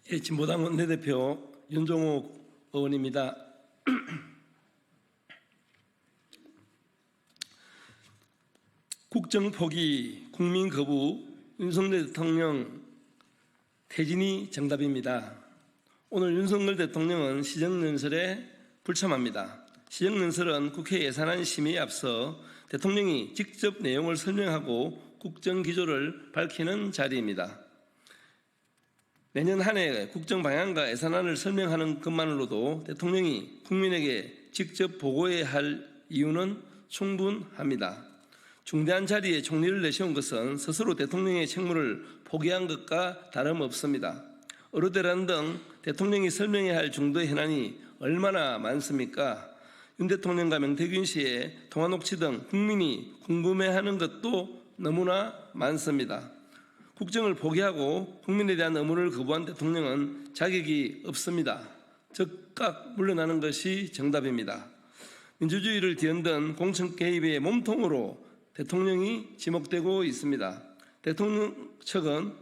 진보당 원내대표 윤종욱 의원입니다. 국정 포기, 국민 거부, 윤석열 대통령 퇴진이 정답입니다. 오늘 윤석열 대통령은 시정연설에 불참합니다. 시정연설은 국회 예산안 심의에 앞서 대통령이 직접 내용을 설명하고 국정기조를 밝히는 자리입니다. 내년 한 해 국정 방향과 예산안을 설명하는 것만으로도 대통령이 국민에게 직접 보고해야 할 이유는 충분합니다. 중대한 자리에 총리를 내세운 것은 스스로 대통령의 책무를 포기한 것과 다름없습니다. 의료대란 등 대통령이 설명해야 할 중도의 현안이 얼마나 많습니까? 윤 대통령과 명태균 씨의 통화 녹취 등 국민이 궁금해하는 것도 너무나 많습니다. 국정을 포기하고 국민에 대한 의무를 거부한 대통령은 자격이 없습니다. 즉각 물러나는 것이 정답입니다. 민주주의를 뒤흔든 공천 개입의 몸통으로 대통령이 지목되고 있습니다. 대통령 측은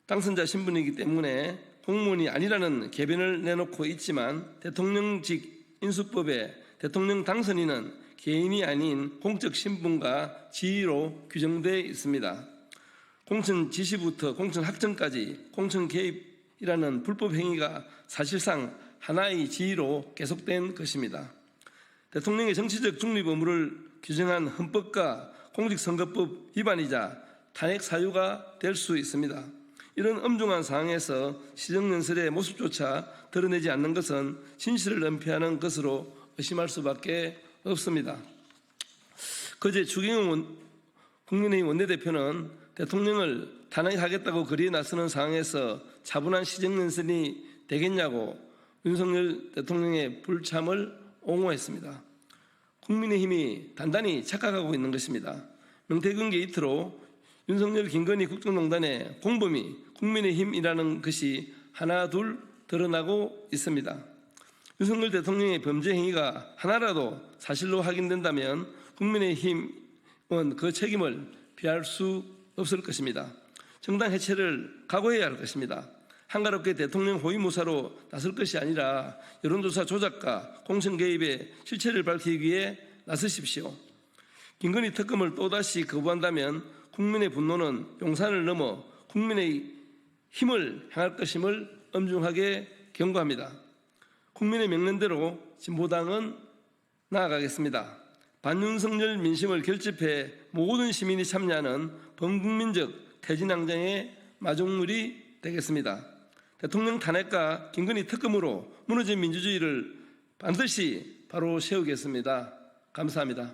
당선자 신분이기 때문에 공무원이 아니라는 개변을 내놓고 있지만 대통령직 인수법에 대통령 당선인은 개인이 아닌 공적 신분과 지위로 규정되어 있습니다. 공천 지시부터 공천 확정까지 공천 개입이라는 불법 행위가 사실상 하나의 지위로 계속된 것입니다. 대통령의 정치적 중립 의무를 규정한 헌법과 공직선거법 위반이자 탄핵 사유가 될 수 있습니다. 이런 엄중한 상황에서 시정연설의 모습조차 드러내지 않는 것은 진실을 은폐하는 것으로 의심할 수밖에 없습니다. 그제 추경호 국민의힘 원내대표는 대통령을 탄핵하겠다고 거리에 나서는 상황에서 차분한 시정연설이 되겠냐고 윤석열 대통령의 불참을 옹호했습니다. 국민의힘이 단단히 착각하고 있는 것입니다. 명태균 게이트로 윤석열 김건희 국정농단의 공범이 국민의힘이라는 것이 하나둘 드러나고 있습니다. 윤석열 대통령의 범죄 행위가 하나라도 사실로 확인된다면 국민의힘은 그 책임을 피할 수 없을 것입니다. 정당 해체를 각오해야 할 것입니다. 한가롭게 대통령 호위무사로 나설 것이 아니라 여론조사 조작과 공천 개입의 실체를 밝히기 위해 나서십시오. 김건희 특검을 또다시 거부한다면 국민의 분노는 용산을 넘어 국민의 힘을 향할 것임을 엄중하게 경고합니다. 국민의 명령대로 진보당은 나아가겠습니다. 반윤석열 민심을 결집해 모든 시민이 참여하는 범국민적 퇴진항쟁의 마중물이 되겠습니다. 대통령 탄핵과 김건희 특검으로 무너진 민주주의를 반드시 바로 세우겠습니다. 감사합니다.